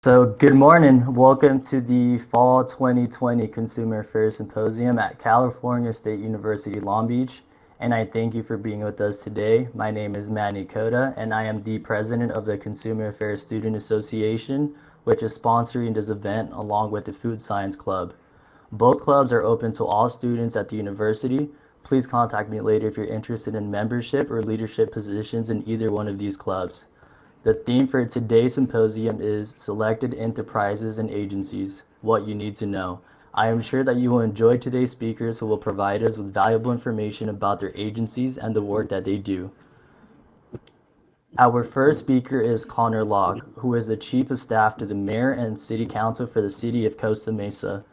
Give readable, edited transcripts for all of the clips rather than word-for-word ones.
So, good morning. Welcome to the Fall 2020 Consumer Affairs Symposium at California State University, Long Beach. And I thank you for being with us today. My name is Manny Koda, and I am the president of the Consumer Affairs Student Association, which is sponsoring this event along with the Food Science Club. Both clubs are open to all students at the university. Please contact me later if you're interested in membership or leadership positions in either one of these clubs. The theme for today's symposium is Selected Enterprises and Agencies, What You Need to Know. I am sure that you will enjoy today's speakers who will provide us with valuable information about their agencies and the work that they do. Our first speaker is Connor Locke, who is the Chief of Staff to the Mayor and City Council for the City of Costa Mesa.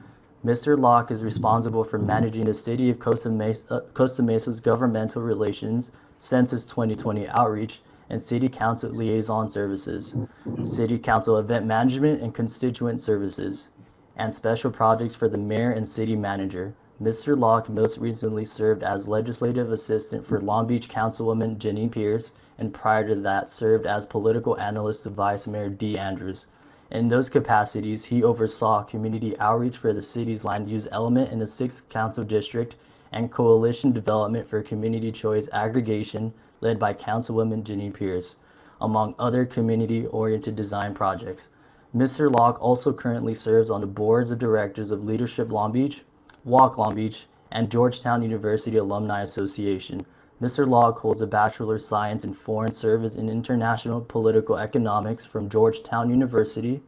Mr. Locke is responsible for managing the City of Costa Mesa's governmental relations, Census 2020 outreach, and City Council liaison services, City Council event management and constituent services, and special projects for the Mayor and City Manager. Mr. Locke most recently served as Legislative Assistant for Long Beach Councilwoman Janine Pierce, and prior to that served as Political Analyst to Vice Mayor D. Andrews. In those capacities, he oversaw community outreach for the city's land use element in the 6th Council District and coalition development for community choice aggregation led by Councilwoman Janine Pierce, among other community-oriented design projects. Mr. Locke also currently serves on the boards of directors of Leadership Long Beach, Walk Long Beach, and Georgetown University Alumni Association. Mr. Locke holds a Bachelor of Science in Foreign Service and International Political Economics from Georgetown University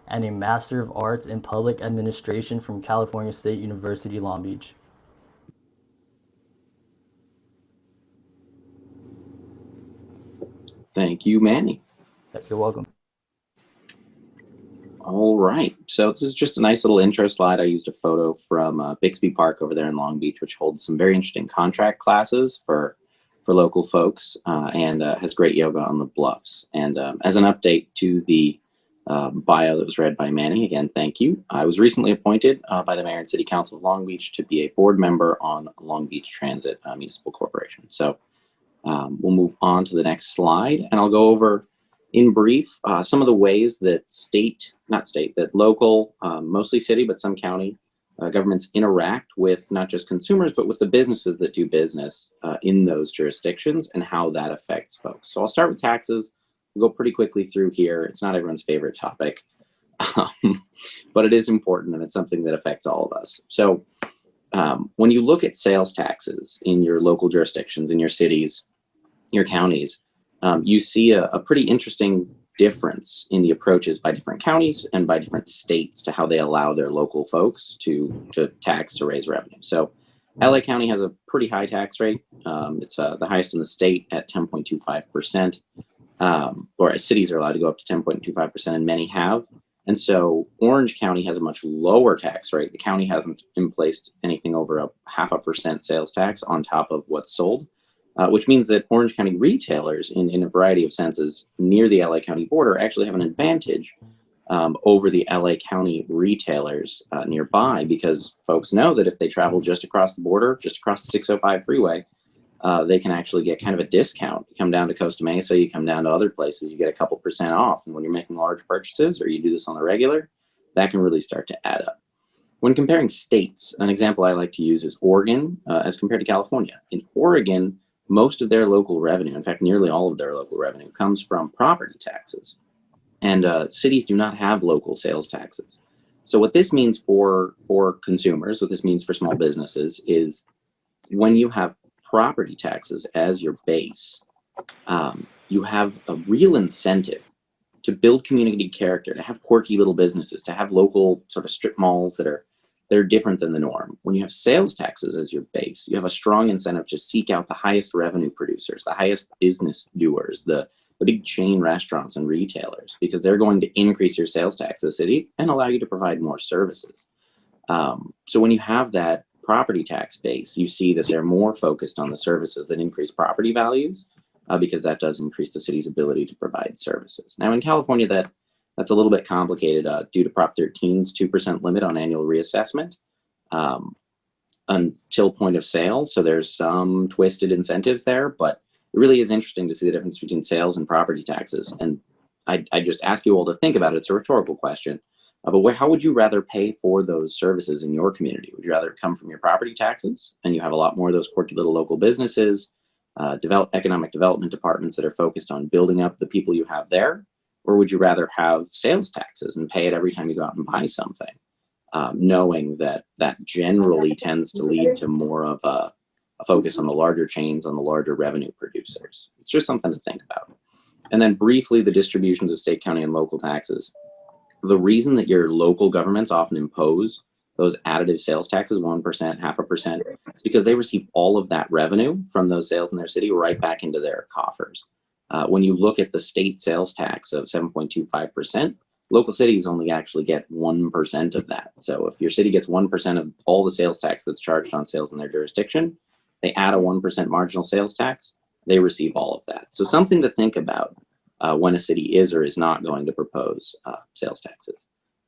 and a Master of Arts in Public Administration from California State University, Long Beach. Thank you, Manny. You're welcome. All right, so this is just a nice little intro slide. I used a photo from Bixby Park over there in Long Beach, which holds some very interesting contract classes for local folks and has great yoga on the bluffs. And as an update to the bio that was read by Manny, again, thank you. I was recently appointed by the Mayor and City Council of Long Beach to be a board member on Long Beach Transit Municipal Corporation. So we'll move on to the next slide, and I'll go over in brief some of the ways that local, mostly city, but some county governments interact with not just consumers, but with the businesses that do business in those jurisdictions and how that affects folks. So I'll start with taxes. We'll go pretty quickly through here. It's not everyone's favorite topic, but it is important and it's something that affects all of us. So when you look at sales taxes in your local jurisdictions, in your cities, your counties, you see a pretty interesting difference in the approaches by different counties and by different states to how they allow their local folks to tax to raise revenue. So LA County has a pretty high tax rate. It's the highest in the state at 10.25%, or cities are allowed to go up to 10.25%, and many have. And so Orange County has a much lower tax rate. The county hasn't in place anything over a 0.5% sales tax on top of what's sold. Which means that Orange County retailers in a variety of senses near the LA County border actually have an advantage over the LA County retailers nearby, because folks know that if they travel just across the border, just across the 605 freeway, they can actually get kind of a discount. You come down to Costa Mesa, you come down to other places, you get a couple % off. And when you're making large purchases or you do this on the regular, that can really start to add up. When comparing states, an example I like to use is Oregon as compared to California. In Oregon, most of their local revenue, in fact, nearly all of their local revenue, comes from property taxes. And cities do not have local sales taxes. So what this means for consumers, what this means for small businesses is when you have property taxes as your base, you have a real incentive to build community character, to have quirky little businesses, to have local sort of strip malls that are different than the norm. When you have sales taxes as your base, you have a strong incentive to seek out the highest revenue producers, the highest business doers, the big chain restaurants and retailers, because they're going to increase your sales tax as a city and allow you to provide more services. So when you have that property tax base, you see that they're more focused on the services that increase property values, because that does increase the city's ability to provide services. Now in California, that's a little bit complicated due to Prop 13's 2% limit on annual reassessment until point of sale. So there's some twisted incentives there, but it really is interesting to see the difference between sales and property taxes. And I just ask you all to think about it. It's a rhetorical question. But how would you rather pay for those services in your community? Would you rather it come from your property taxes, and you have a lot more of those quirky little local businesses, economic development departments that are focused on building up the people you have there? Or would you rather have sales taxes and pay it every time you go out and buy something, knowing that that generally tends to lead to more of a focus on the larger chains, on the larger revenue producers? It's just something to think about. And then briefly, the distributions of state, county, and local taxes. The reason that your local governments often impose those additive sales taxes, 1%, 0.5%, is because they receive all of that revenue from those sales in their city right back into their coffers. When you look at the state sales tax of 7.25%, local cities only actually get 1% of that. So if your city gets 1% of all the sales tax that's charged on sales in their jurisdiction, they add a 1% marginal sales tax, they receive all of that. So something to think about when a city is or is not going to propose sales taxes.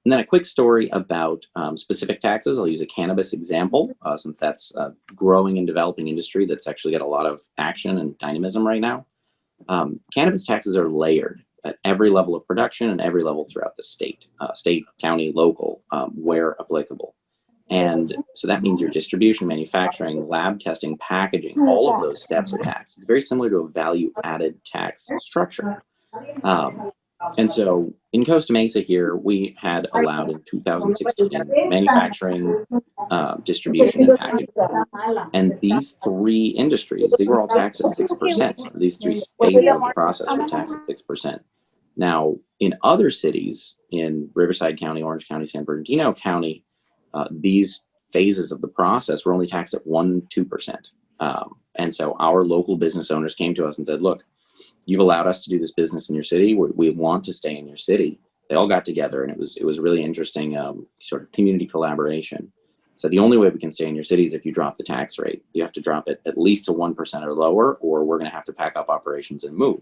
And then a quick story about specific taxes. I'll use a cannabis example, since that's a growing and developing industry that's actually got a lot of action and dynamism right now. Cannabis taxes are layered at every level of production and every level throughout the state, county, local, where applicable. And so that means your distribution, manufacturing, lab testing, packaging, all of those steps are taxed. It's very similar to a value-added tax structure. And so in Costa Mesa here, we had allowed in 2016 manufacturing, distribution, and packaging. And these three industries, they were all taxed at 6%. These three phases of the process were taxed at 6%. Now, in other cities, in Riverside County, Orange County, San Bernardino County, these phases of the process were only taxed at 1-2%. And so our local business owners came to us and said, look, you've allowed us to do this business in your city. We want to stay in your city. They all got together, and it was really interesting, sort of community collaboration. So the only way we can stay in your city is if you drop the tax rate. You have to drop it at least to 1% or lower, or we're going to have to pack up operations and move.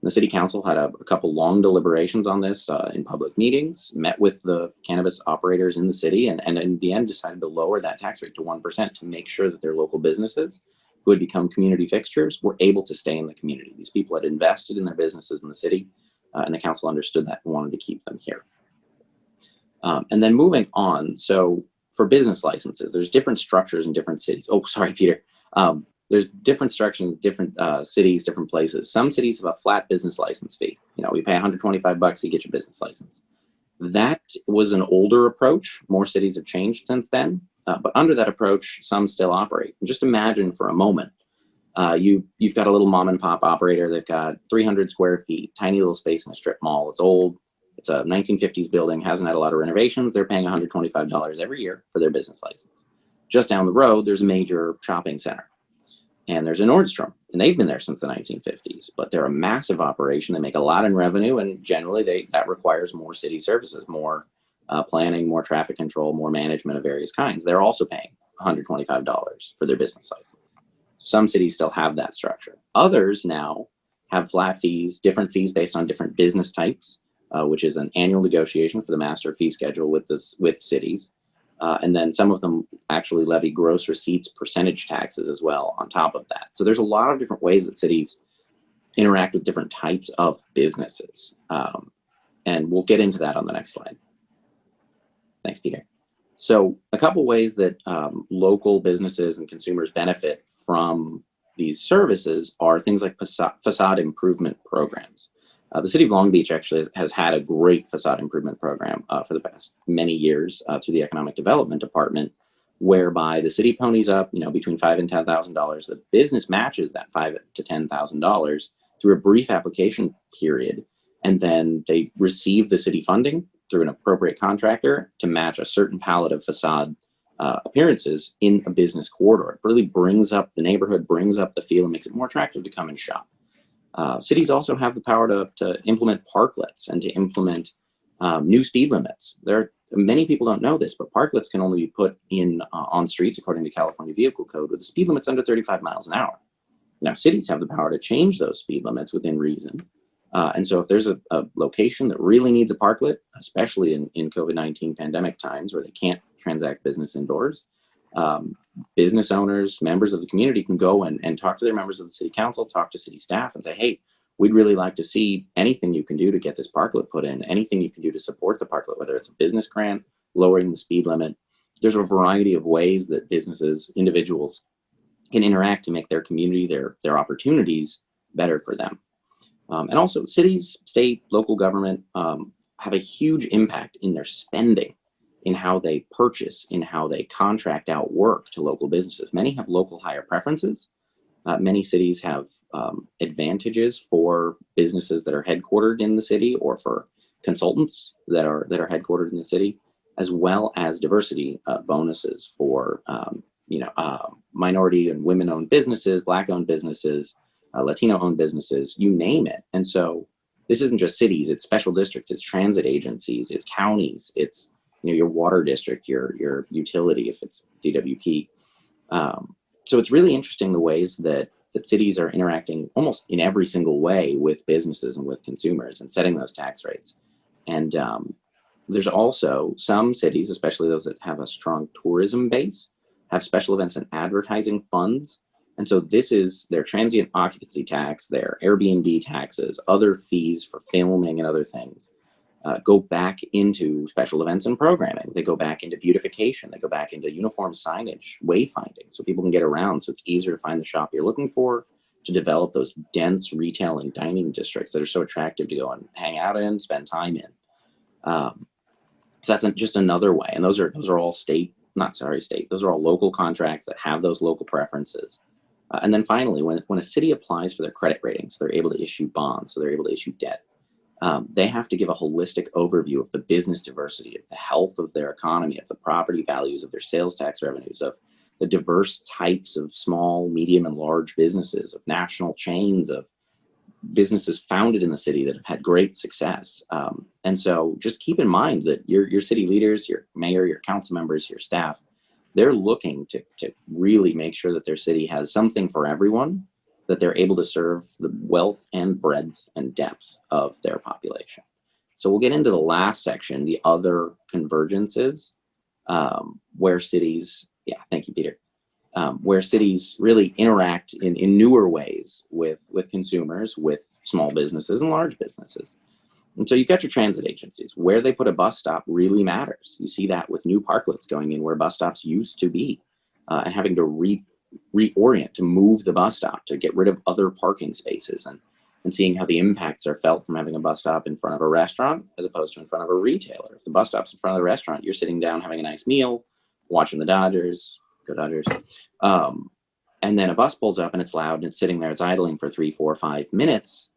And the city council had a couple long deliberations on this in public meetings, met with the cannabis operators in the city, and in the end decided to lower that tax rate to 1% to make sure that their local businesses who had become community fixtures were able to stay in the community. These people had invested in their businesses in the city, and the council understood that and wanted to keep them here. And then moving on, so for business licenses, there's different structures in different cities. Oh, sorry, Peter. There's different structures in different cities, different places. Some cities have a flat business license fee. You know, we pay $125, you get your business license. That was an older approach. More cities have changed since then. But under that approach, some still operate. And just imagine for a moment, you've got a little mom and pop operator. They've got 300 square feet, tiny little space in a strip mall. It's old. It's a 1950s building, hasn't had a lot of renovations. They're paying $125 every year for their business license. Just down the road, there's a major shopping center. And there's a Nordstrom, and they've been there since the 1950s, but they're a massive operation. They make a lot in revenue, and generally that requires more city services, more planning, more traffic control, more management of various kinds. They're also paying $125 for their business license. Some cities still have that structure. Others now have flat fees, different fees based on different business types, which is an annual negotiation for the master fee schedule with cities. And then some of them actually levy gross receipts percentage taxes as well on top of that. So there's a lot of different ways that cities interact with different types of businesses. And we'll get into that on the next slide. Thanks, Peter. So a couple ways that local businesses and consumers benefit from these services are things like facade improvement programs. The city of Long Beach actually has had a great facade improvement program for the past many years through the Economic Development Department, whereby the city ponies up, between $5,000 and $10,000. The business matches that $5,000 to $10,000 through a brief application period, and then they receive the city funding through an appropriate contractor to match a certain palette of facade appearances in a business corridor. It really brings up the neighborhood, brings up the feel, and makes it more attractive to come and shop. Cities also have the power to implement parklets and to implement new speed limits. Many people don't know this, but parklets can only be put in on streets according to California Vehicle Code with the speed limits under 35 miles an hour. Now, cities have the power to change those speed limits within reason. And so if there's a location that really needs a parklet, especially in COVID-19 pandemic times where they can't transact business indoors, business owners, members of the community can go and talk to their members of the city council, talk to city staff and say, hey, we'd really like to see anything you can do to get this parklet put in, anything you can do to support the parklet, whether it's a business grant, lowering the speed limit. There's a variety of ways that businesses, individuals can interact to make their community, their opportunities better for them. And also cities, state, local government have a huge impact in their spending, in how they purchase, in how they contract out work to local businesses. Many have local hire preferences. Many cities have advantages for businesses that are headquartered in the city, or for consultants that are headquartered in the city, as well as diversity bonuses for minority and women-owned businesses, Black-owned businesses, Latino-owned businesses, you name it. And so this isn't just cities; it's special districts, it's transit agencies, it's counties, it's your water district, your utility if it's DWP. So it's really interesting the ways that cities are interacting almost in every single way with businesses and with consumers and setting those tax rates. And there's also some cities, especially those that have a strong tourism base, have special events and advertising funds. And so this is their transient occupancy tax, their Airbnb taxes, other fees for filming and other things. Go back into special events and programming. They go back into beautification. They go back into uniform signage, wayfinding, so people can get around, so it's easier to find the shop you're looking for, to develop those dense retail and dining districts that are so attractive to go and hang out in, spend time in. So that's just another way. And those are all those are all local contracts that have those local preferences. And then finally, when a city applies for their credit ratings, they're able to issue bonds, so they're able to issue debt. They have to give a holistic overview of the business diversity, of the health of their economy, of the property values, of their sales tax revenues, of the diverse types of small, medium, and large businesses, of national chains, of businesses founded in the city that have had great success. And so just keep in mind that your city leaders, your mayor, your council members, your staff, they're looking to really make sure that their city has something for everyone, that they're able to serve the wealth and breadth and depth of their population. So we'll get into the last section, the other convergences, where cities, thank you, Peter, where cities really interact in newer ways with consumers, with small businesses and large businesses. And so you've got your transit agencies. Where they put a bus stop really matters. You see that with new parklets going in where bus stops used to be, and having to reorient, to move the bus stop, to get rid of other parking spaces, and seeing how the impacts are felt from having a bus stop in front of a restaurant as opposed to in front of a retailer. If the bus stop's in front of the restaurant, you're sitting down having a nice meal, watching the Dodgers, go Dodgers, and then a bus pulls up and it's loud and it's sitting there, it's idling for 3, 4, 5 minutes.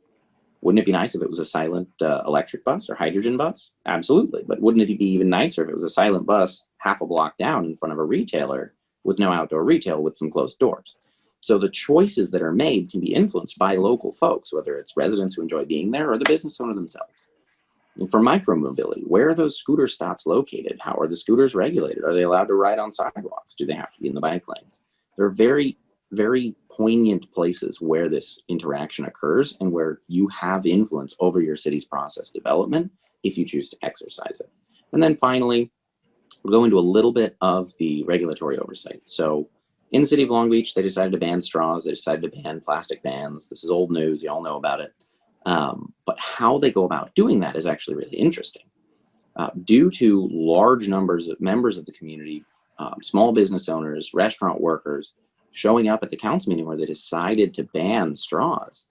Wouldn't it be nice if it was a silent electric bus or hydrogen bus? Absolutely. But wouldn't it be even nicer if it was a silent bus half a block down in front of a retailer with no outdoor retail with some closed doors? So the choices that are made can be influenced by local folks, whether it's residents who enjoy being there or the business owner themselves. And for micromobility, where are those scooter stops located? How are the scooters regulated? Are they allowed to ride on sidewalks? Do they have to be in the bike lanes? There are very, very poignant places where this interaction occurs and where you have influence over your city's process development if you choose to exercise it. And then finally, we'll go into a little bit of the regulatory oversight. So in the city of Long Beach, they decided to ban straws. They decided to ban plastic bans. This is old news. You all know about it. But how they go about doing that is actually really interesting. Due to large numbers of members of the community, small business owners, restaurant workers, showing up at the council meeting where they decided to ban straws,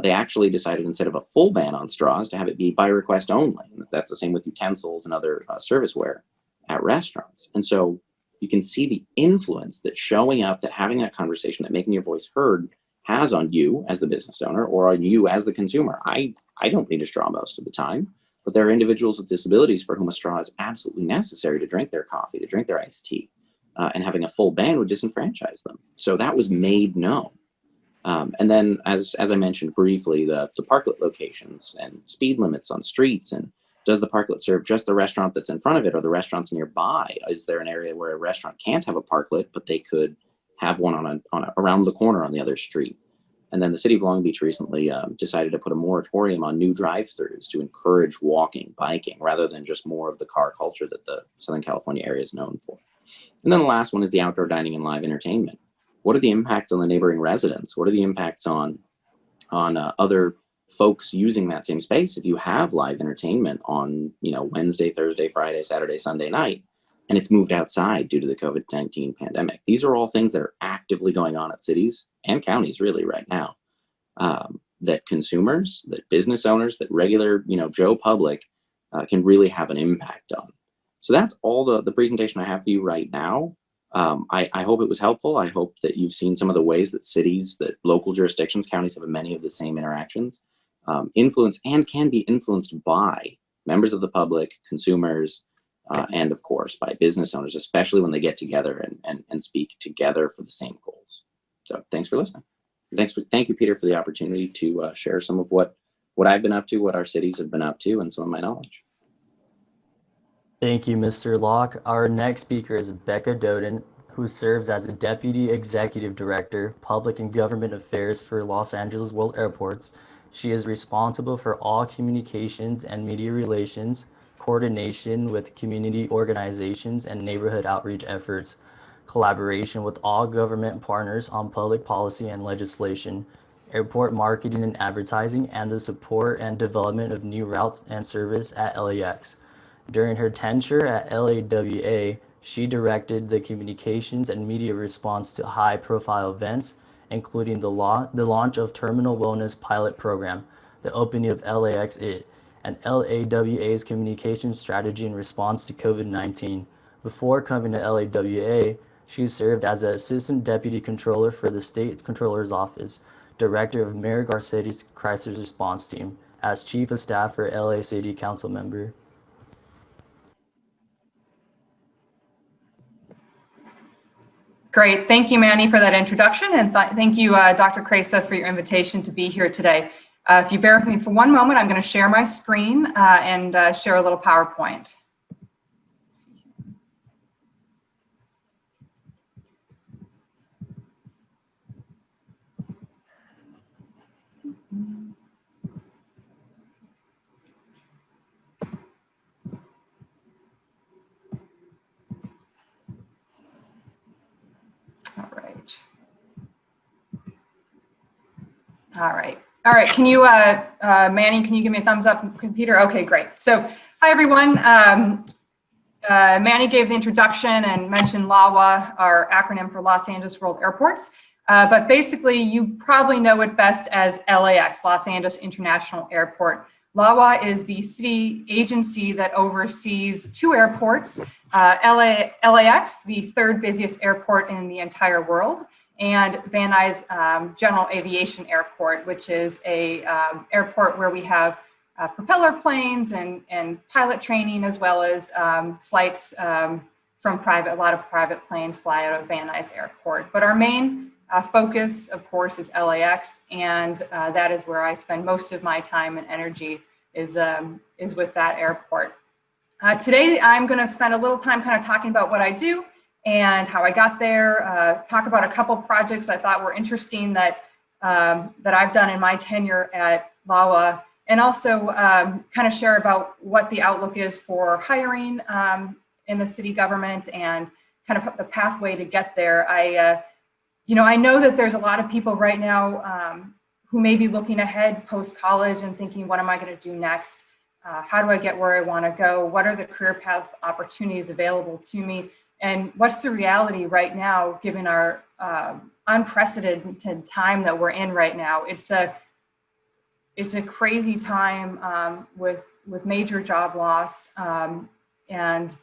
they actually decided, instead of a full ban on straws, to have it be by request only. And that's the same with utensils and other serviceware at restaurants. And so you can see the influence that showing up, that having that conversation, that making your voice heard has on you as the business owner or on you as the consumer. I don't need a straw most of the time, but there are individuals with disabilities for whom a straw is absolutely necessary to drink their coffee, to drink their iced tea, and having a full ban would disenfranchise them. So that was made known. And then, as I mentioned briefly, the parklet locations and speed limits on streets, and does the parklet serve just the restaurant that's in front of it or the restaurants nearby? Is there an area where a restaurant can't have a parklet, but they could have one on around the corner on the other street? And then the city of Long Beach recently decided to put a moratorium on new drive-throughs to encourage walking, biking, rather than just more of the car culture that the Southern California area is known for. And then the last one is the outdoor dining and live entertainment. What are the impacts on the neighboring residents? What are the impacts on other folks using that same space, if you have live entertainment on, Wednesday, Thursday, Friday, Saturday, Sunday night, and it's moved outside due to the COVID-19 pandemic, these are all things that are actively going on at cities and counties really right now, that consumers, that business owners, that regular, Joe public can really have an impact on. So that's all the presentation I have for you right now. I hope it was helpful. I hope that you've seen some of the ways that cities, that local jurisdictions, counties have many of the same interactions, influence and can be influenced by members of the public, consumers, and of course by business owners, especially when they get together and speak together for the same goals. So thanks for listening. Thank you, Peter, for the opportunity to share some of what I've been up to, what our cities have been up to, and some of my knowledge. Thank you, Mr. Locke. Our next speaker is Becca Doden, who serves as the Deputy Executive Director, Public and Government Affairs for Los Angeles World Airports. She is responsible for all communications and media relations, coordination with community organizations and neighborhood outreach efforts, collaboration with all government partners on public policy and legislation, airport marketing and advertising, and the support and development of new routes and service at LAX. During her tenure at LAWA, she directed the communications and media response to high-profile events, including the launch of Terminal Wellness Pilot Program, the opening of LAX IT, and LAWA's communication strategy in response to COVID-19. Before coming to LAWA, she served as an Assistant Deputy Controller for the State Controller's Office, Director of Mayor Garcetti's Crisis Response Team, as Chief of Staff for LA City Council member. Great. Thank you, Manny, for that introduction. And thank you, Dr. Cresa, for your invitation to be here today. If you bear with me for one moment, I'm going to share my screen and share a little PowerPoint. All right. Can you, Manny, can you give me a thumbs up, computer? Okay, great. So, hi, everyone. Manny gave the introduction and mentioned LAWA, our acronym for Los Angeles World Airports. But basically, you probably know it best as LAX, Los Angeles International Airport. LAWA is the city agency that oversees two airports, LAX, the third busiest airport in the entire world, and Van Nuys General Aviation Airport, which is a airport where we have propeller planes and pilot training, as well as flights from a lot of private planes fly out of Van Nuys Airport. But our main focus, of course, is LAX, and that is where I spend most of my time and energy is with that airport. Today, I'm going to spend a little time kind of talking about what I do and how I got there, talk about a couple projects I thought were interesting that I've done in my tenure at LAWA, and also kind of share about what the outlook is for hiring in the city government and kind of the pathway to get there. I know that there's a lot of people right now who may be looking ahead post-college and thinking, what am I going to do next? How do I get where I want to go? What are the career path opportunities available to me? And what's the reality right now, given our unprecedented time that we're in right now? It's a crazy time with major job loss, and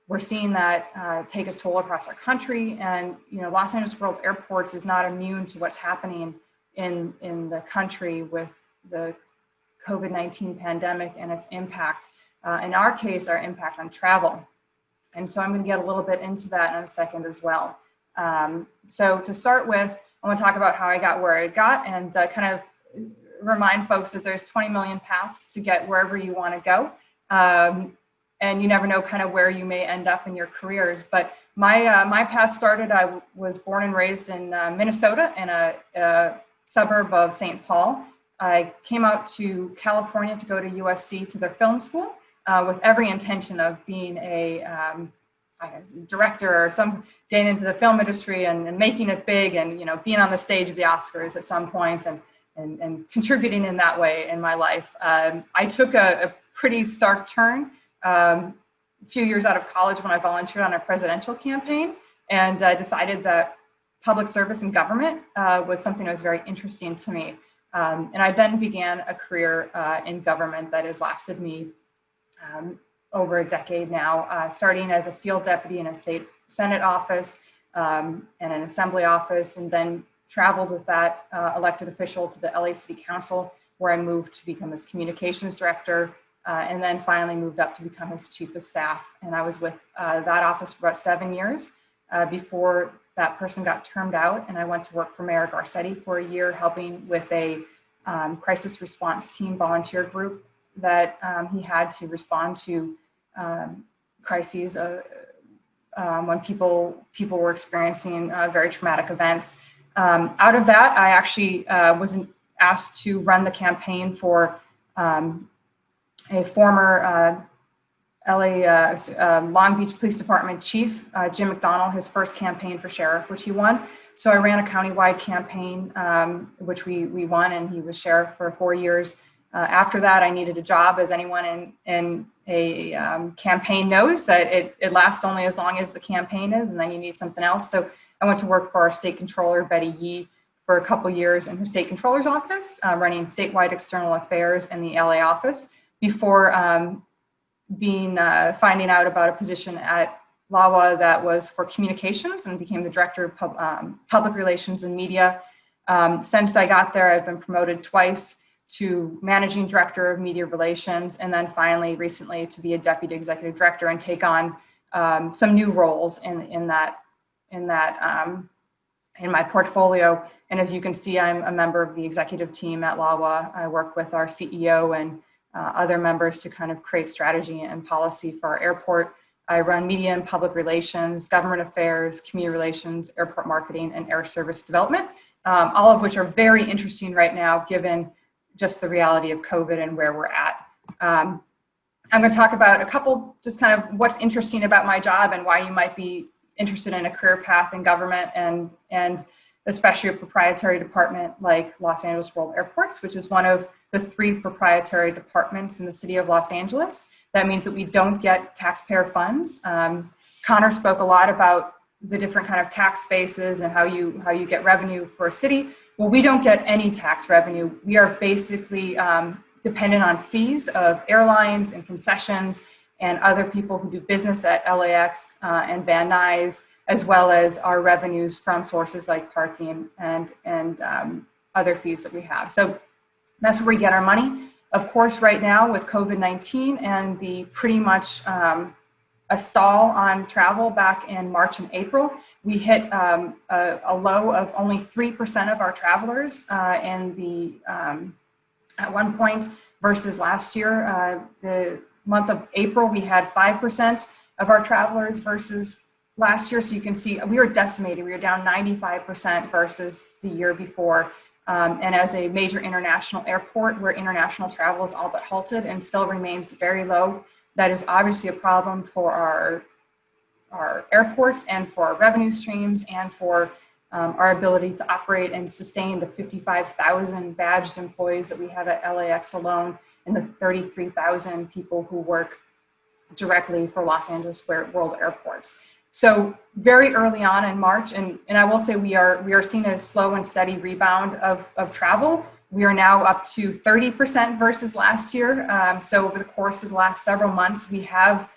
we're seeing that take its toll across our country. And Los Angeles World Airports is not immune to what's happening in the country with the COVID-19 pandemic and its impact. In our case, our impact on travel. And so I'm going to get a little bit into that in a second as well. So to start with, I want to talk about how I got where I got and kind of remind folks that there's 20 million paths to get wherever you want to go. And you never know kind of where you may end up in your careers. But my path started, I was born and raised in Minnesota in a suburb of St. Paul. I came out to California to go to USC to their film school with every intention of being a director or getting into the film industry and making it big and being on the stage of the Oscars at some point. And and contributing in that way in my life. I took a pretty stark turn a few years out of college when I volunteered on a presidential campaign, and decided that public service and government was something that was very interesting to me. And I then began a career in government that has lasted me over a decade now, starting as a field deputy in a state Senate office and an assembly office, and then traveled with that elected official to the LA City Council, where I moved to become his communications director, and then finally moved up to become his chief of staff. And I was with that office for about 7 years before that person got termed out, and I went to work for Mayor Garcetti for a year, helping with a crisis response team volunteer group that he had to respond to crises when people were experiencing very traumatic events. Out of that, I actually was asked to run the campaign for a former LA Long Beach Police Department chief, Jim McDonnell, his first campaign for sheriff, which he won. So I ran a countywide campaign, which we won, and he was sheriff for 4 years. After that, I needed a job, as anyone in a campaign knows, that it lasts only as long as the campaign is, and then you need something else. So I went to work for our state controller, Betty Yee, for a couple years in her state controller's office, running statewide external affairs in the LA office, before finding out about a position at LAWA that was for communications, and became the director of public relations and media. Since I got there, I've been promoted twice to managing director of media relations, and then finally recently to be a deputy executive director and take on some new roles in my portfolio. And as you can see, I'm a member of the executive team at LAWA. I work with our CEO and other members to kind of create strategy and policy for our airport. I run media and public relations, government affairs, community relations, airport marketing, and air service development, all of which are very interesting right now, given just the reality of COVID and where we're at. I'm going to talk about a couple, just kind of what's interesting about my job and why you might be interested in a career path in government, and especially a proprietary department like Los Angeles World Airports, which is one of the 3 proprietary departments in the city of Los Angeles. That means that we don't get taxpayer funds. Connor spoke a lot about the different kind of tax bases and how you get revenue for a city. Well, we don't get any tax revenue. We are basically dependent on fees of airlines and concessions and other people who do business at LAX and Van Nuys, as well as our revenues from sources like parking and other fees that we have. So that's where we get our money. Of course, right now with COVID-19 and the pretty much a stall on travel back in March and April, we hit a low of only 3% of our travelers at one point versus last year. The month of April, we had 5% of our travelers versus last year. So you can see we were decimated. We were down 95% versus the year before. And as a major international airport where international travel is all but halted and still remains very low, that is obviously a problem for our airports and for our revenue streams and for our ability to operate and sustain the 55,000 badged employees that we have at LAX alone, and the 33,000 people who work directly for Los Angeles World Airports. So very early on in March, and I will say we are seeing a slow and steady rebound of travel. We are now up to 30% versus last year. So over the course of the last several months, we have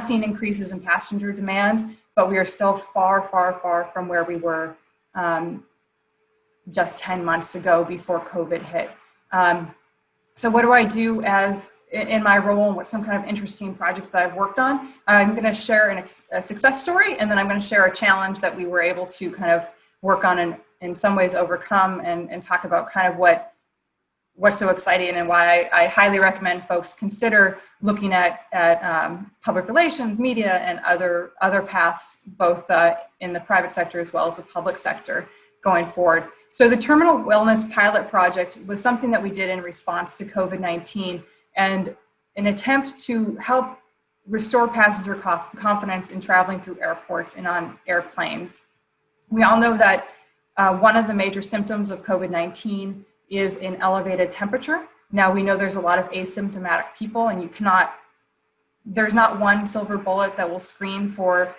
seen increases in passenger demand, but we are still far, far, far from where we were just 10 months ago before COVID hit. So what do I do in my role, and what's some kind of interesting projects that I've worked on? I'm going to share a success story, and then I'm going to share a challenge that we were able to kind of work on and in some ways overcome, and talk about kind of what's so exciting and why I highly recommend folks consider looking at public relations, media, and other paths, both in the private sector as well as the public sector going forward. So the Terminal Wellness Pilot Project was something that we did in response to COVID-19 and an attempt to help restore passenger confidence in traveling through airports and on airplanes. We all know that one of the major symptoms of COVID-19 is an elevated temperature. Now we know there's a lot of asymptomatic people, and there's not one silver bullet that will screen for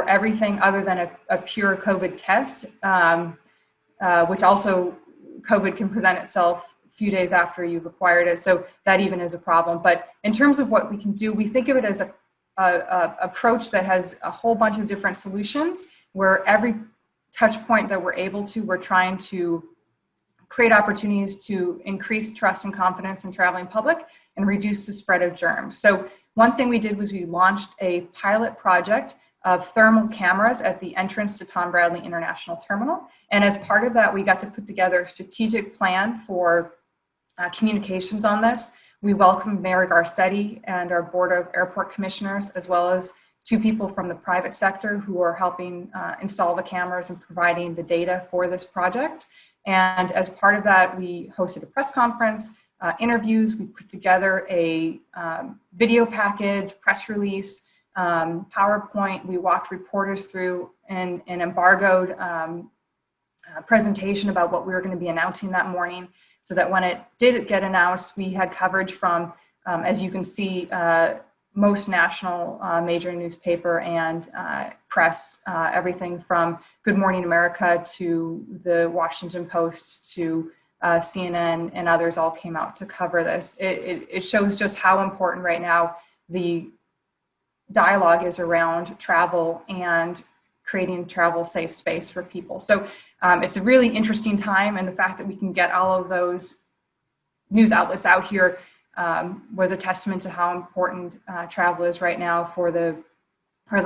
everything other than a pure COVID test, which also COVID can present itself a few days after you've acquired it. So that even is a problem. But in terms of what we can do, we think of it as a approach that has a whole bunch of different solutions, where every touch point that we're trying to create opportunities to increase trust and confidence in traveling public and reduce the spread of germs. So one thing we did was we launched a pilot project of thermal cameras at the entrance to Tom Bradley International Terminal. And as part of that, we got to put together a strategic plan for communications on this. We welcomed Mayor Garcetti and our board of airport commissioners, as well as 2 people from the private sector who are helping install the cameras and providing the data for this project. And as part of that, we hosted a press conference, interviews, we put together a video package, press release, PowerPoint. We walked reporters through an embargoed presentation about what we were going to be announcing that morning, so that when it did get announced, we had coverage from, as you can see, most national major newspaper and press, everything from Good Morning America to the Washington Post to CNN and others all came out to cover this. It shows just how important right now the dialogue is around travel and creating travel safe space for people. So it's a really interesting time, and the fact that we can get all of those news outlets out here was a testament to how important travel is right now for the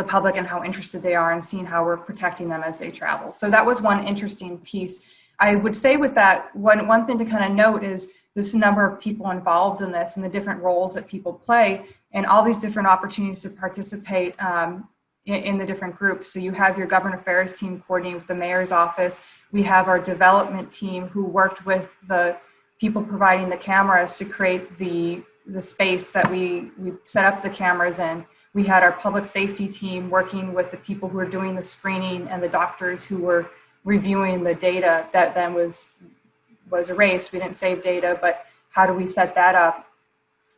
public, and how interested they are in seeing how we're protecting them as they travel. So that was one interesting piece. I would say with that, one thing to kind of note is this number of people involved in this and the different roles that people play, and all these different opportunities to participate in the different groups. So you have your government affairs team coordinating with the mayor's office. We have our development team who worked with the people providing the cameras to create the space that we set up the cameras in. We had our public safety team working with the people who were doing the screening and the doctors who were reviewing the data that then was erased. We didn't save data, but how do we set that up?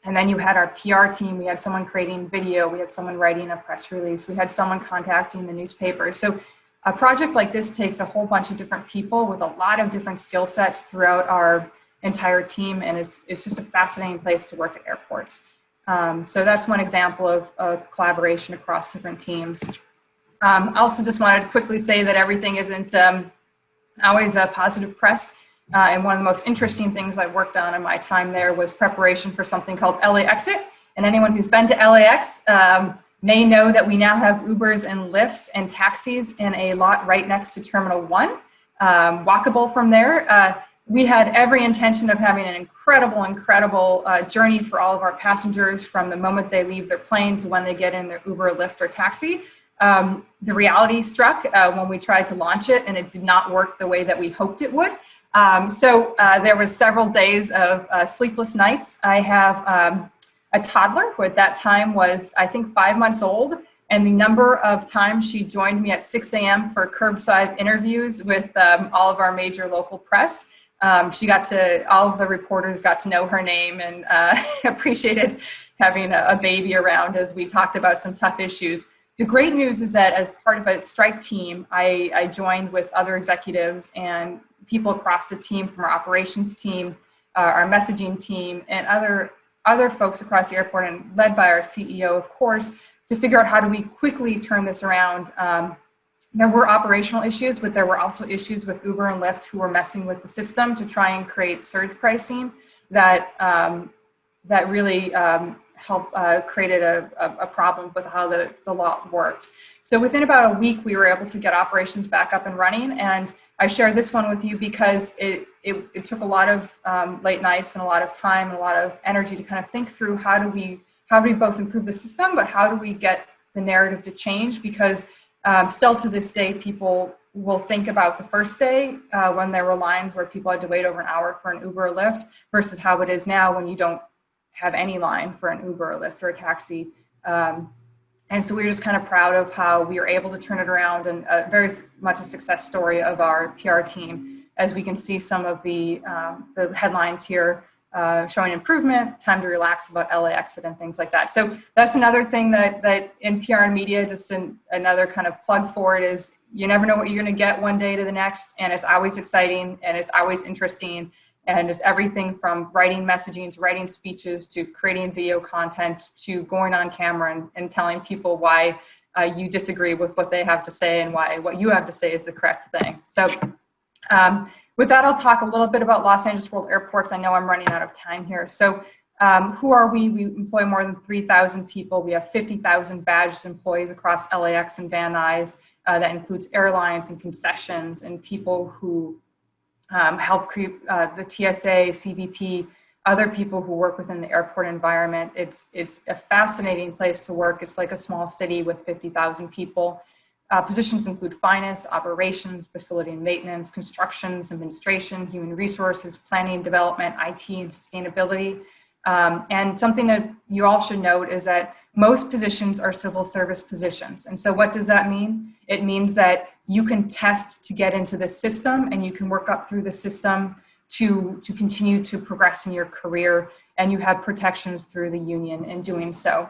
And then you had our PR team. We had someone creating video. We had someone writing a press release. We had someone contacting the newspaper. So a project like this takes a whole bunch of different people with a lot of different skill sets throughout our entire team. And it's just a fascinating place to work at airports. So that's one example of collaboration across different teams. I also just wanted to quickly say that everything isn't always a positive press. And one of the most interesting things I worked on in my time there was preparation for something called LA Exit. And anyone who's been to LAX may know that we now have Ubers and Lyfts and taxis in a lot right next to Terminal 1, walkable from there. We had every intention of having an incredible journey for all of our passengers from the moment they leave their plane to when they get in their Uber, Lyft, or taxi. The reality struck when we tried to launch it, and it did not work the way that we hoped it would. So there was several days of sleepless nights. I have a toddler who at that time was, I think, 5 months old. And the number of times she joined me at 6 a.m. for curbside interviews with all of our major local press. All of the reporters got to know her name and appreciated having a baby around as we talked about some tough issues. The great news is that as part of a strike team, I joined with other executives and people across the team, from our operations team, our messaging team, and other folks across the airport, and led by our CEO, of course, to figure out how do we quickly turn this around. There were operational issues, but there were also issues with Uber and Lyft who were messing with the system to try and create surge pricing that really created a problem with how the law worked. So within about a week, we were able to get operations back up and running. And I share this one with you because it took a lot of late nights and a lot of time and a lot of energy to kind of think through how do we both improve the system, but how do we get the narrative to change? Because still to this day, people will think about the first day when there were lines where people had to wait over an hour for an Uber or Lyft versus how it is now when you don't have any line for an Uber or Lyft or a taxi. And so we were just kind of proud of how we were able to turn it around, and very much a success story of our PR team. as we can see some of the headlines here showing improvement, time to relax about LA exit and things like that. So that's another thing that in PR and media, just another kind of plug for it is you never know what you're going to get one day to the next. And it's always exciting and it's always interesting. And it's everything from writing messaging to writing speeches to creating video content to going on camera and telling people why you disagree with what they have to say and why what you have to say is the correct thing. So with that, I'll talk a little bit about Los Angeles World Airports. I know I'm running out of time here. So who are we? We employ more than 3,000 people. We have 50,000 badged employees across LAX and Van Nuys. That includes airlines and concessions and people who help create the TSA, CBP, other people who work within the airport environment. It's a fascinating place to work. It's like a small city with 50,000 people. Positions include finance, operations, facility and maintenance, constructions, administration, human resources, planning, development, IT, and sustainability. And something that you all should note is that most positions are civil service positions. And so what does that mean? It means that you can test to get into the system and you can work up through the system to continue to progress in your career, and you have protections through the union in doing so.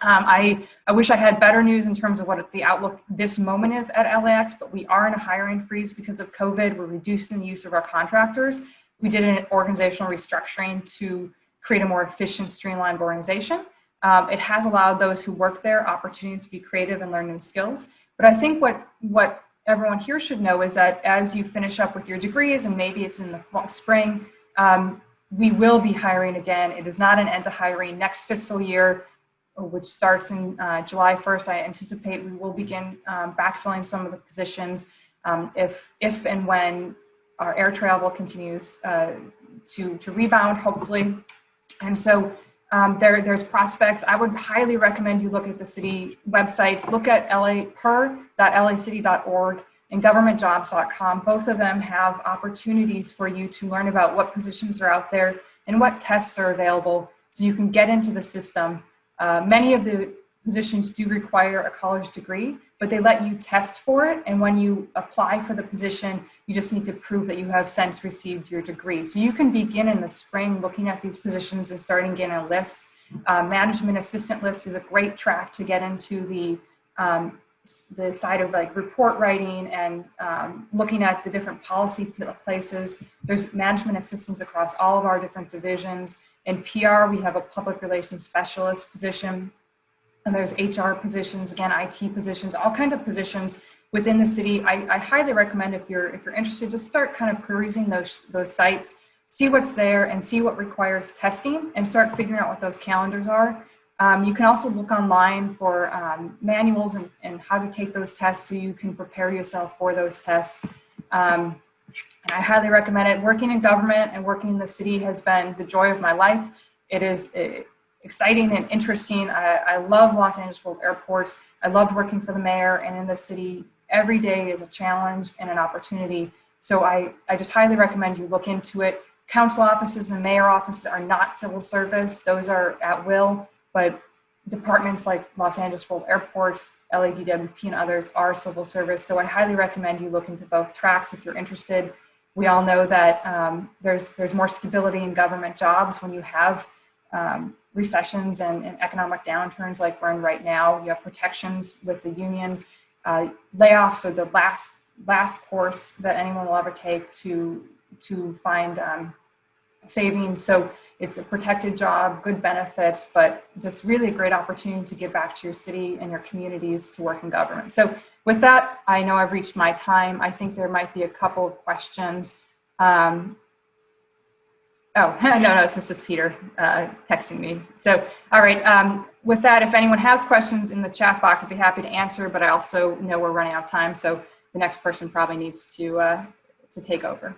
I wish I had better news in terms of what the outlook this moment is at LAX, but we are in a hiring freeze because of COVID. We're reducing the use of our contractors. We did an organizational restructuring to create a more efficient, streamlined organization. It has allowed those who work there opportunities to be creative and learn new skills. But I think what everyone here should know is that as you finish up with your degrees, and maybe it's in the spring, we will be hiring again. It is not an end to hiring. Next fiscal year, which starts in July 1st, I anticipate we will begin backfilling some of the positions if and when our air travel continues to rebound, hopefully. And so there's prospects. I would highly recommend you look at the city websites. Look at per.lacity.org and governmentjobs.com. Both of them have opportunities for you to learn about what positions are out there and what tests are available so you can get into the system. Many of the positions do require a college degree, but they let you test for it. And when you apply for the position, you just need to prove that you have since received your degree. So you can begin in the spring looking at these positions and starting getting a list. Management assistant list is a great track to get into the side of like report writing and looking at the different policy places. There's management assistants across all of our different divisions. In PR, we have a public relations specialist position, and there's HR positions, again, IT positions, all kinds of positions within the city. I highly recommend if you're interested, just start kind of perusing those sites, see what's there and see what requires testing and start figuring out what those calendars are. You can also look online for manuals and how to take those tests so you can prepare yourself for those tests. And I highly recommend it. Working in government and working in the city has been the joy of my life. It is exciting and interesting. I love Los Angeles World Airports. I loved working for the mayor and in the city. Every day is a challenge and an opportunity. So I just highly recommend you look into it. Council offices and mayor offices are not civil service. Those are at will, but departments like Los Angeles World Airports, LADWP and others are civil service. So I highly recommend you look into both tracks if you're interested. We all know that there's more stability in government jobs when you have recessions and economic downturns like we're in right now. You have protections with the unions. Layoffs are the last course that anyone will ever take to find savings. So it's a protected job, good benefits, but just really a great opportunity to give back to your city and your communities to work in government. So with that, I know I've reached my time. I think there might be a couple of questions. Oh, no, this is Peter texting me. So, all right, with that, if anyone has questions in the chat box, I'd be happy to answer, but I also know we're running out of time, so the next person probably needs to take over.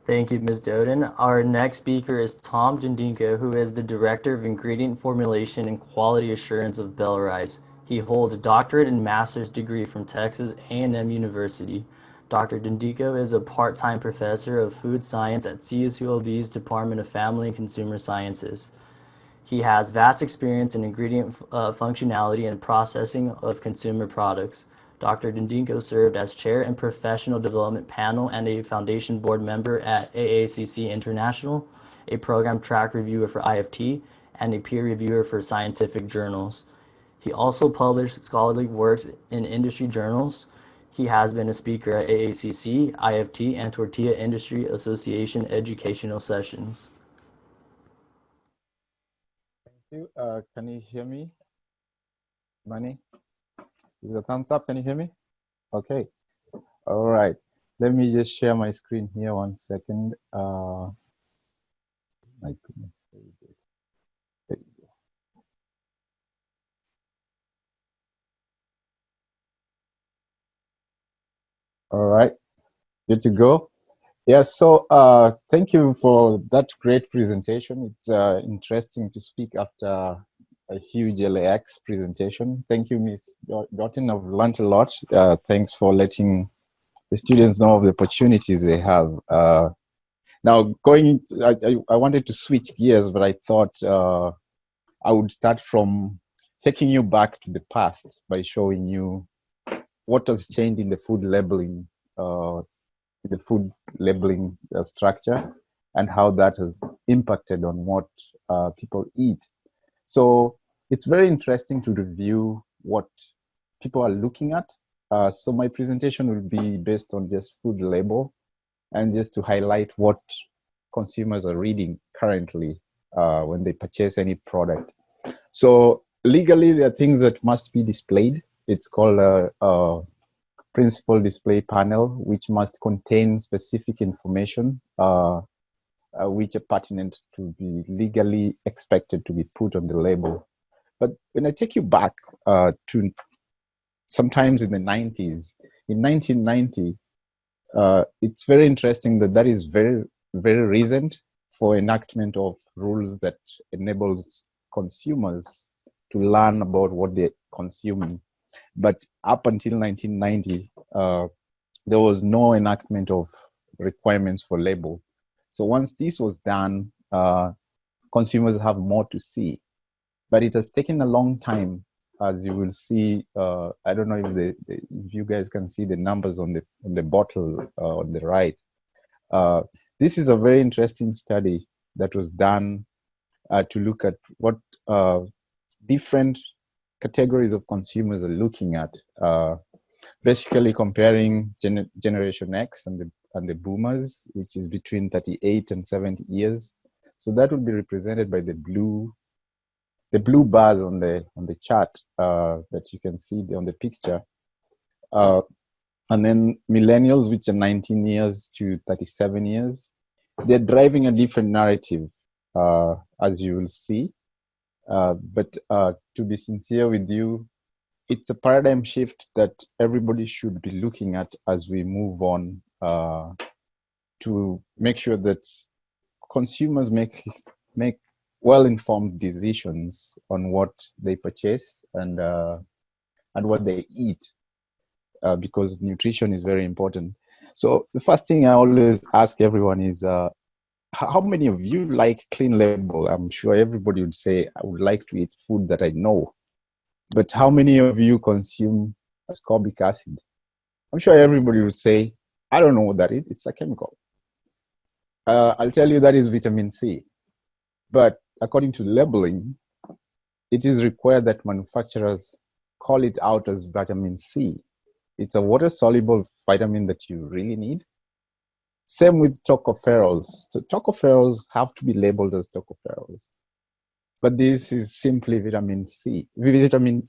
Thank you, Ms. Doden. Our next speaker is Tom Jandinko, who is the Director of Ingredient Formulation and Quality Assurance of Bell Rice. He holds a doctorate and master's degree from Texas A&M University. Dr. Jandinko is a part-time professor of food science at CSULB's Department of Family and Consumer Sciences. He has vast experience in ingredient functionality and processing of consumer products. Dr. Ndingo served as chair and professional development panel and a foundation board member at AACC International, a program track reviewer for IFT, and a peer reviewer for scientific journals. He also published scholarly works in industry journals. He has been a speaker at AACC, IFT, and Tortilla Industry Association educational sessions. Thank you. Can you hear me? Manny? Is a thumbs up? Can you hear me? Okay. All right. Let me just share my screen here 1 second. My goodness. There you go. All right. Good to go. Yeah, so thank you for that great presentation. It's interesting to speak after a huge LAX presentation. Thank you, Ms. Doughton. I've learned a lot. Thanks for letting the students know of the opportunities they have. Now, I wanted to switch gears, but I thought I would start from taking you back to the past by showing you what has changed in the food labeling structure and how that has impacted on what people eat. So it's very interesting to review what people are looking at. So my presentation will be based on just food label and just to highlight what consumers are reading currently when they purchase any product. So legally, there are things that must be displayed. It's called a principal display panel, which must contain specific information which are pertinent to be legally expected to be put on the label. But when I take you back to sometimes in the 90s, in 1990, it's very interesting that is very, very recent for enactment of rules that enables consumers to learn about what they're consuming. But up until 1990, there was no enactment of requirements for label. So once this was done, consumers have more to see. But it has taken a long time, as you will see. I don't know if you guys can see the numbers on the bottle on the right. This is a very interesting study that was done to look at what different categories of consumers are looking at, basically comparing Generation X and the boomers, which is between 38 and 70 years. So that would be represented by the blue bars on the chart that you can see on the picture. And then millennials, which are 19 years to 37 years, they're driving a different narrative, as you will see. But to be sincere with you, it's a paradigm shift that everybody should be looking at as we move on to make sure that consumers make well-informed decisions on what they purchase and what they eat, because nutrition is very important. So the first thing I always ask everyone is, how many of you like clean label? I'm sure everybody would say, I would like to eat food that I know. But how many of you consume ascorbic acid? I'm sure everybody would say, I don't know what that is. It's a chemical. I'll tell you that is vitamin C. But according to labeling, it is required that manufacturers call it out as vitamin C. It's a water-soluble vitamin that you really need. Same with tocopherols. So tocopherols have to be labeled as tocopherols. But this is simply vitamin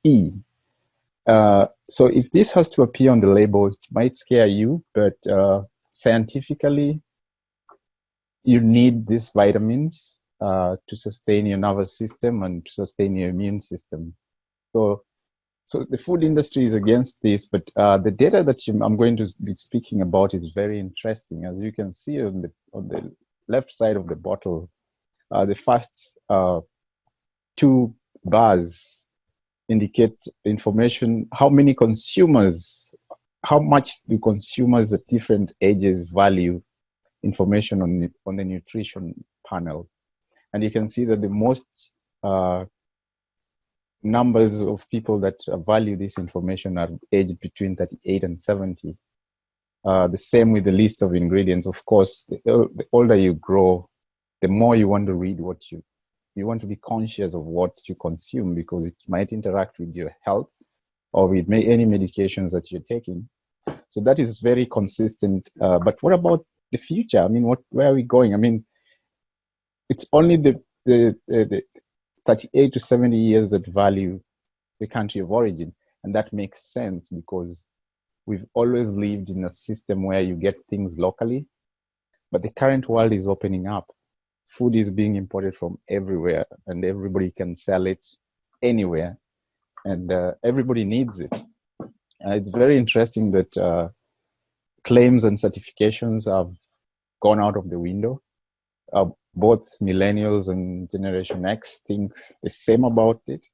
E. So if this has to appear on the label, it might scare you, but scientifically, you need these vitamins to sustain your nervous system and to sustain your immune system. So the food industry is against this, but the data that I'm going to be speaking about is very interesting. As you can see on the left side of the bottle, the first two bars indicate information, how much do consumers at different ages value information on the nutrition panel. And you can see that the most numbers of people that value this information are aged between 38 and 70. The same with the list of ingredients. Of course, the older you grow, the more you want to read what you want to be conscious of what you consume, because it might interact with your health or with any medications that you're taking. So that is very consistent. But what about the future? I mean, where are we going? I mean, it's only the 38 to 70 years that value the country of origin. And that makes sense because we've always lived in a system where you get things locally, but the current world is opening up. Food is being imported from everywhere and everybody can sell it anywhere, and everybody needs it. It's very interesting that claims and certifications have gone out of the window. Both millennials and Generation X think the same about it.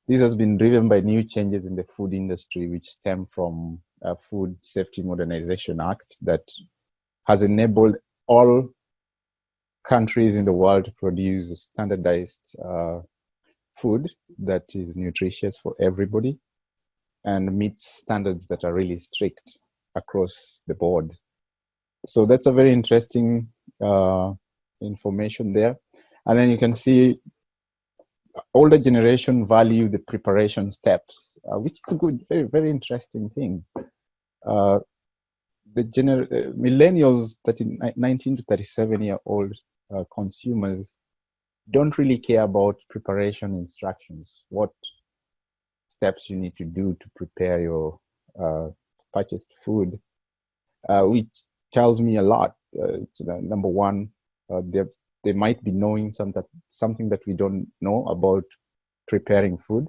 This has been driven by new changes in the food industry, which stem from a Food Safety Modernization Act that has enabled all countries in the world to produce standardized food that is nutritious for everybody and meets standards that are really strict across the board. So that's a very interesting information there. And then you can see older generation value the preparation steps, which is a good, very, very interesting thing. The millennials, 19 to 37-year-old consumers, don't really care about preparation instructions, what steps you need to do to prepare your purchased food, which tells me a lot. It's number one, they might be knowing something that we don't know about preparing food.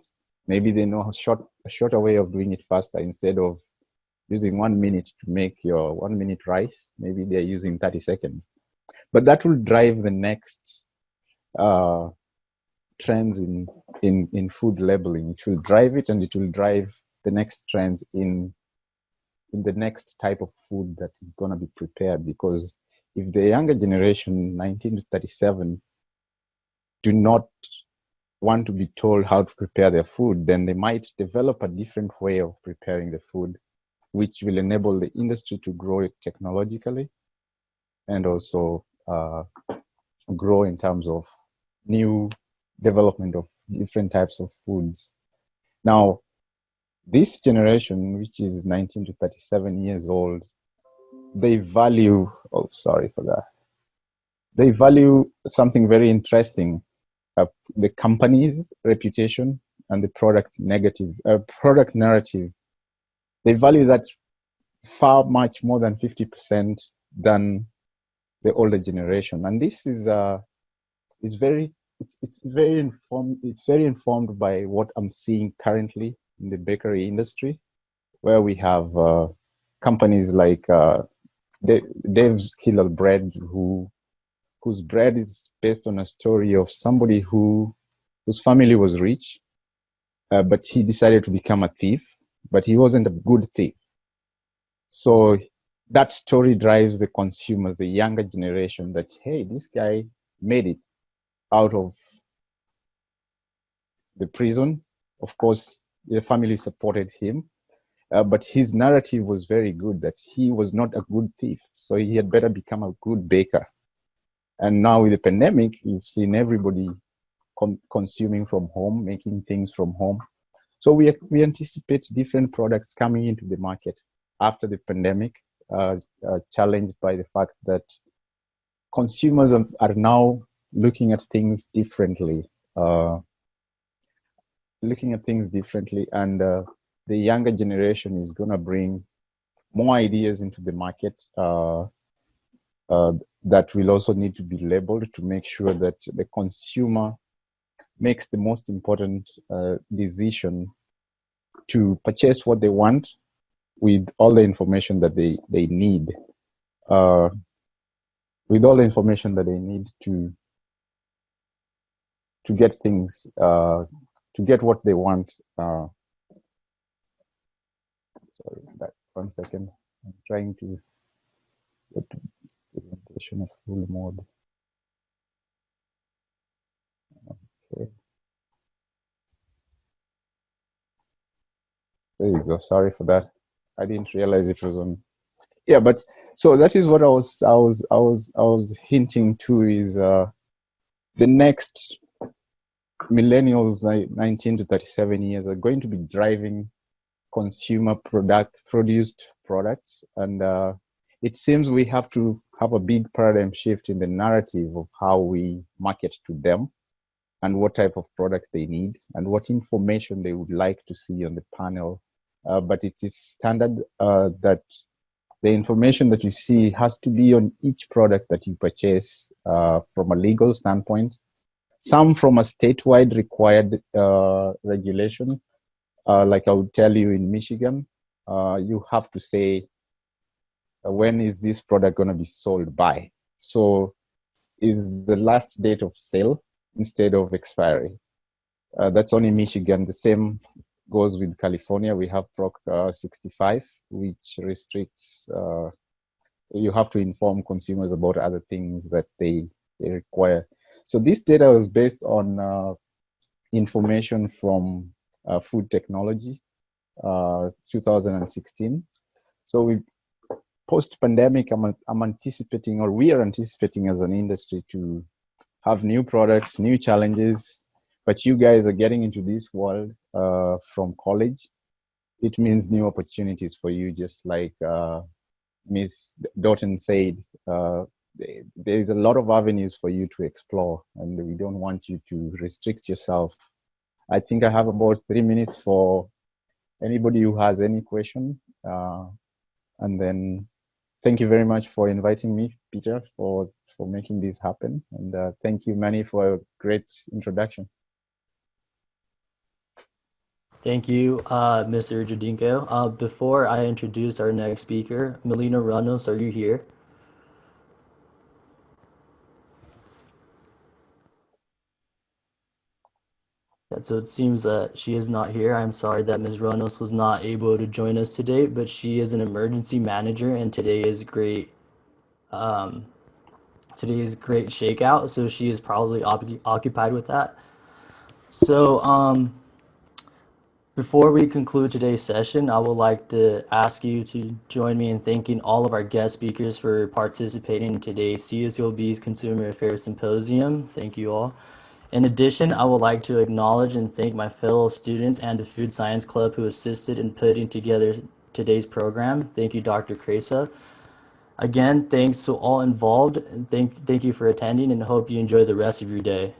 Maybe they know a shorter way of doing it faster. Instead of using 1 minute to make your 1 minute rice, maybe they're using 30 seconds. But that will drive the next trends in food labeling. It will drive it, and it will drive the next trends in the next type of food that is going to be prepared. Because if the younger generation, 19 to 37, do not want to be told how to prepare their food, then they might develop a different way of preparing the food, which will enable the industry to grow it technologically and also grow in terms of new development of different types of foods. Now, this generation, which is 19 to 37 years old, they value, oh, sorry for that. They value something very interesting, the company's reputation and the product narrative. They value that far much more than 50% than the older generation. And this is very informed by what I'm seeing currently in the bakery industry, where we have companies like Dave's Killer Bread, whose bread is based on a story of somebody whose family was rich, but he decided to become a thief, but he wasn't a good thief. So that story drives the consumers, the younger generation, that, hey, this guy made it out of the prison. Of course, the family supported him, but his narrative was very good, that he was not a good thief, so he had better become a good baker. And now with the pandemic, you've seen everybody consuming from home, making things from home. So we anticipate different products coming into the market after the pandemic, challenged by the fact that consumers are now looking at things differently. And the younger generation is going to bring more ideas into the market that will also need to be labeled to make sure that the consumer makes the most important decision to purchase what they want with all the information that they need. With all the information that they need to get things, to get what they want. Sorry, that 1 second. I'm trying to get this presentation of full mode. Okay. There you go. Sorry for that. I didn't realize it was on. Yeah, but so that is what I was hinting to is the next millennials, 19 to 37 years, are going to be driving consumer produced products, and it seems we have to have a big paradigm shift in the narrative of how we market to them and what type of product they need and what information they would like to see on the panel. But it is standard that the information that you see has to be on each product that you purchase from a legal standpoint, some from a statewide required regulation. Like I would tell you in Michigan, you have to say, when is this product going to be sold by? So is the last date of sale instead of expiry. That's only Michigan. The same goes with California. We have Proc 65, which restricts, you have to inform consumers about other things that they require. So this data was based on information from Food Technology, 2016. So we post-pandemic, I'm anticipating, or we are anticipating as an industry, to have new products, new challenges, but you guys are getting into this world from college. It means new opportunities for you, just like Ms. Doughton said. There's a lot of avenues for you to explore, and we don't want you to restrict yourself. I think I have about 3 minutes for anybody who has any question. And then thank you very much for inviting me, Peter, for making this happen. And thank you, Manny, for a great introduction. Thank you, Mr. Jadinko. Before I introduce our next speaker, Melina Ranos, are you here? So it seems that she is not here. I'm sorry that Ms. Ranos was not able to join us today, but she is an emergency manager, and today is great shakeout, so she is probably occupied with that. So before we conclude today's session, I would like to ask you to join me in thanking all of our guest speakers for participating in today's CSULB's Consumer Affairs Symposium. Thank you all. In addition, I would like to acknowledge and thank my fellow students and the Food Science Club who assisted in putting together today's program. Thank you, Dr. Kresa. Again, thanks to all involved, and thank you for attending, and hope you enjoy the rest of your day.